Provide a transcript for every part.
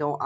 2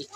1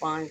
5